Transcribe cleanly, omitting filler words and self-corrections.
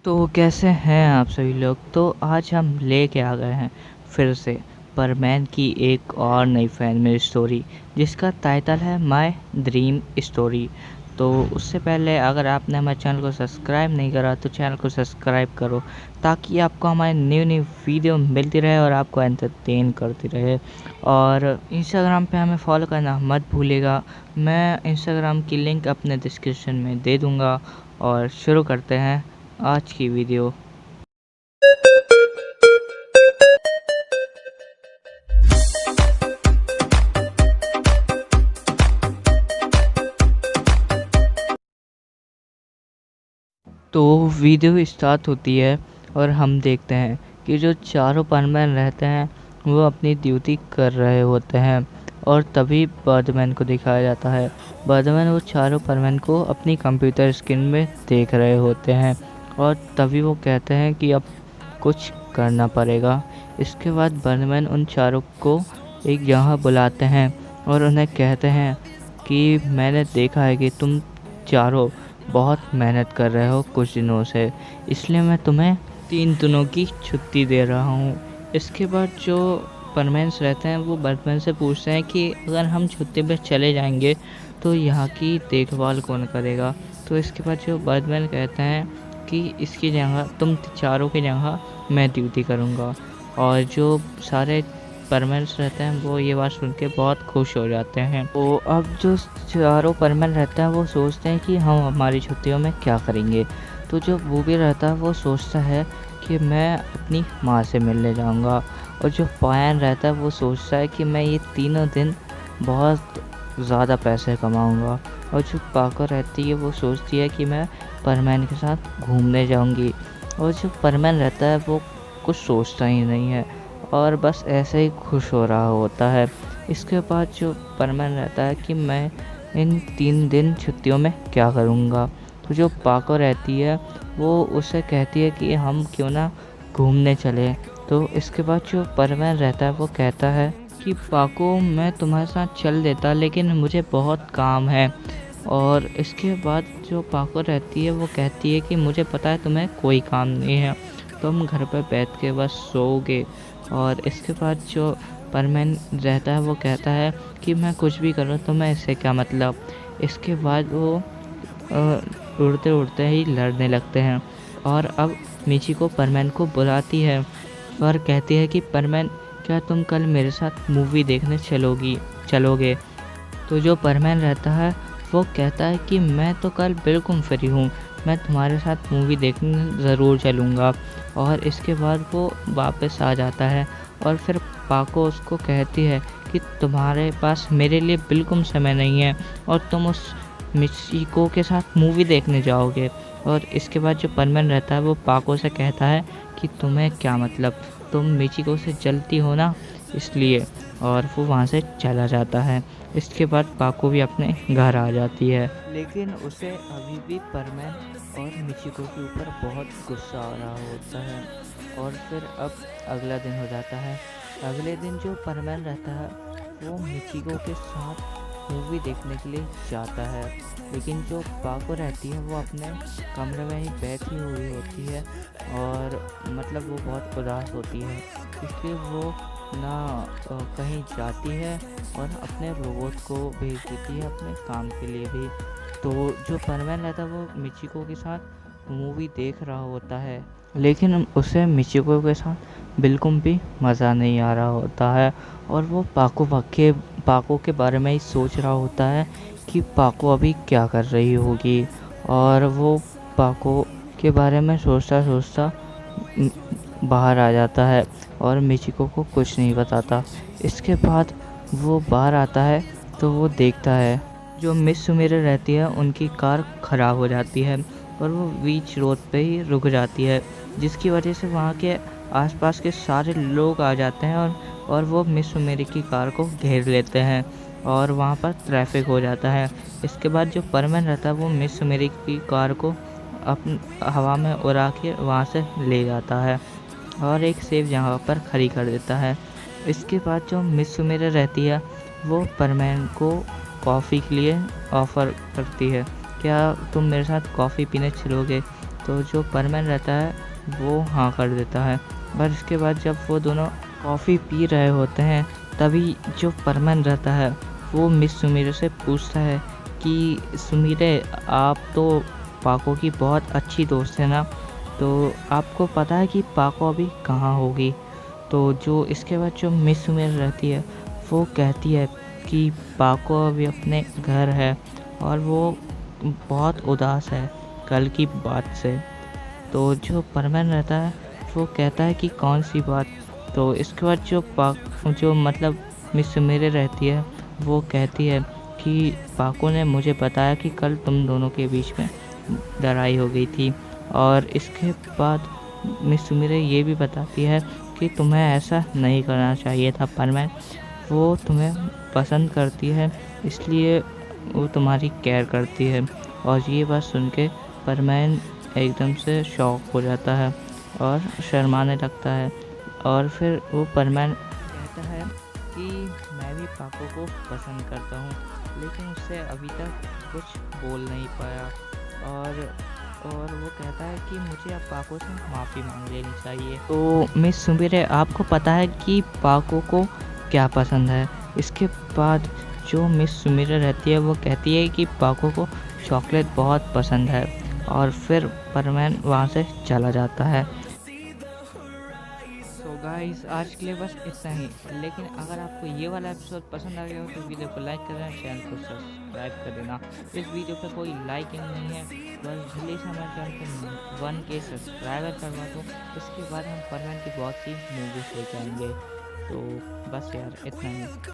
तो कैसे हैं आप सभी लोग। तो आज हम लेके आ गए हैं फिर से परमैन की एक और नई फैमिली स्टोरी जिसका टाइटल है माय ड्रीम स्टोरी। तो उससे पहले अगर आपने हमारे चैनल को सब्सक्राइब नहीं करा तो चैनल को सब्सक्राइब करो ताकि आपको हमारे न्यू न्यू वीडियो मिलती रहे और आपको एंटरटेन करती रहे। और इंस्टाग्राम पे हमें फॉलो करना मत भूलिएगा। मैं इंस्टाग्राम की लिंक अपने डिस्क्रिप्शन में दे दूँगा। और शुरू करते हैं आज की वीडियो। तो वीडियो स्टार्ट होती है और हम देखते हैं कि जो चारों परमैन रहते हैं वो अपनी ड्यूटी कर रहे होते हैं। और तभी बर्डमैन को दिखाया जाता है। बर्डमैन वो चारों परमैन को अपनी कंप्यूटर स्क्रीन में देख रहे होते हैं और तभी वो कहते हैं कि अब कुछ करना पड़ेगा। इसके बाद बर्डमैन उन चारों को एक जगह बुलाते हैं और उन्हें कहते हैं कि मैंने देखा है कि तुम चारों बहुत मेहनत कर रहे हो कुछ दिनों से, इसलिए मैं तुम्हें 3 दिनों की छुट्टी दे रहा हूँ। इसके बाद जो परमैन्स रहते हैं वो बर्डमैन से पूछते हैं कि अगर हम छुट्टी पे चले जाएंगे तो यहाँ की देखभाल कौन करेगा। तो इसके बाद जो बर्डमैन कहते हैं कि इसकी जगह तुम चारों की जगह मैं ड्यूटी करूँगा। और जो सारे परमैन्स रहते हैं वो ये बात सुन के बहुत खुश हो जाते हैं। तो अब जो चारों परमैन रहते हैं वो सोचते हैं कि हम हमारी छुट्टियों में क्या करेंगे। तो जो बूबी रहता है वो सोचता है कि मैं अपनी माँ से मिलने जाऊँगा। और जो पायन रहता है वो सोचता है कि मैं ये तीनों दिन बहुत ज़्यादा पैसे कमाऊँगा। और जो पाको रहती है वो सोचती है कि मैं परमैन के साथ घूमने जाऊँगी। और जो परमैन रहता है वो कुछ सोचता ही नहीं है और बस ऐसे ही खुश हो रहा होता है। इसके बाद जो परमैन रहता है कि मैं इन 3 दिन छुट्टियों में क्या करूँगा। तो जो पाको रहती है वो उससे कहती है कि हम क्यों ना घूमने चले। तो इसके बाद जो परमैन रहता है वो कहता है कि पाको मैं तुम्हारे साथ चल देता लेकिन मुझे बहुत काम है। और इसके बाद जो पाको रहती है वो कहती है कि मुझे पता है तुम्हें कोई काम नहीं है, तुम घर पर बैठ के बस सोओगे। और इसके बाद जो परमैन रहता है वो कहता है कि मैं कुछ भी करूँ तो मैं इससे क्या मतलब। इसके बाद वो उड़ते उड़ते ही लड़ने लगते हैं। और अब मिचिको परमैन को बुलाती है और कहती है कि परमैन क्या तुम कल मेरे साथ मूवी देखने चलोगे। तो जो परमैन रहता है वो कहता है कि मैं तो कल बिल्कुल फ्री हूँ, मैं तुम्हारे साथ मूवी देखने ज़रूर चलूँगा। और इसके बाद वो वापस आ जाता है और फिर पाको उसको कहती है कि तुम्हारे पास मेरे लिए बिल्कुल समय नहीं है और तुम उस मिचिको के साथ मूवी देखने जाओगे। और इसके बाद जो परमैन रहता है वो पाको से कहता है कि तुम्हें क्या मतलब, तुम मिचिको से जलती हो ना इसलिए। और वो वहाँ से चला जाता है। इसके बाद पाको भी अपने घर आ जाती है लेकिन उसे अभी भी परमैन और मिचिको के ऊपर बहुत गुस्सा आ रहा होता है। और फिर अब अगला दिन हो जाता है। अगले दिन जो परमैन रहता है वो मिचिको के साथ मूवी देखने के लिए जाता है। लेकिन जो पाको रहती है वो अपने कमरे में ही बैठी हुई होती है और मतलब वो बहुत उदास होती है, इसलिए वो ना कहीं जाती है और अपने रोबोट को भेज देती है अपने काम के लिए भी। तो जो परमैन रहता है वो मिचिको के साथ मूवी देख रहा होता है लेकिन उसे मिचिको के साथ बिल्कुल भी मज़ा नहीं आ रहा होता है। और वो पाको के बारे में ही सोच रहा होता है कि पाको अभी क्या कर रही होगी। और वो पाको के बारे में सोचता सोचता बाहर आ जाता है और मिचिको को कुछ नहीं बताता। इसके बाद वो बाहर आता है तो वो देखता है जो मिस सुमिरे रहती है उनकी कार ख़राब हो जाती है और वो बीच रोड पे ही रुक जाती है, जिसकी वजह से वहाँ के आसपास के सारे लोग आ जाते हैं और वो मिस सुमिरे की कार को घेर लेते हैं और वहाँ पर ट्रैफिक हो जाता है। इसके बाद जो परमैन रहता है वो मिस सुमिरे की कार को अपन हवा में उड़ा के वहाँ से ले जाता है और एक सेफ जगह पर खड़ी कर देता है। इसके बाद जो मिस सुमिरे रहती है वो परमैन को कॉफ़ी के लिए ऑफ़र करती है, क्या तुम मेरे साथ कॉफ़ी पीने चलोगे। तो जो परमैन रहता है वो हाँ कर देता है। और इसके बाद जब वो दोनों कॉफ़ी पी रहे होते हैं तभी जो परमैन रहता है वो मिस सुमिरे से पूछता है कि सुमिरे, आप तो पाको की बहुत अच्छी दोस्त है ना, तो आपको पता है कि पाको अभी कहाँ होगी? तो जो इसके बाद जो मिस सुमिरे रहती है वो कहती है कि पाको अभी अपने घर है और वो बहुत उदास है कल की बात से। तो जो परमैन रहता है वो कहता है कि कौन सी बात? तो इसके बाद जो मतलब मिस सुमिरे रहती है वो कहती है कि पाको ने मुझे बताया कि कल तुम दोनों के बीच में लड़ाई हो गई थी। और इसके बाद मिस सुमिरे ये भी बताती है कि तुम्हें ऐसा नहीं करना चाहिए था परमैन, वो तुम्हें पसंद करती है इसलिए वो तुम्हारी केयर करती है। और ये बात सुन के परमैन एकदम से शॉक हो जाता है और शर्माने लगता है। और फिर वो परमैन कहता है कि मैं भी पाको को पसंद करता हूँ लेकिन उससे अभी तक कुछ बोल नहीं पाया। और वो कहता है कि मुझे अब पाको से माफ़ी मांग लेनी चाहिए। तो मिस सुमिरे, आपको पता है कि पाको को क्या पसंद है? इसके बाद जो मिस सुमिरे रहती है वो कहती है कि पाको को चॉकलेट बहुत पसंद है। और फिर परमैन वहाँ से चला जाता है। सो गाइस, आज के लिए बस इतना ही। लेकिन अगर आपको ये वाला एपिसोड पसंद आ गया हो तो वीडियो को लाइक कर देना, चैनल को सब्सक्राइब कर देना। इस वीडियो पे कोई लाइकिंग नहीं है, बस जल्दी से हमारे चैनल को 1K सब्सक्राइबर करवा दो। इसके बाद हम परमैन की बहुत सी मूवीज लेके आएंगे। तो बस यार इतना ही।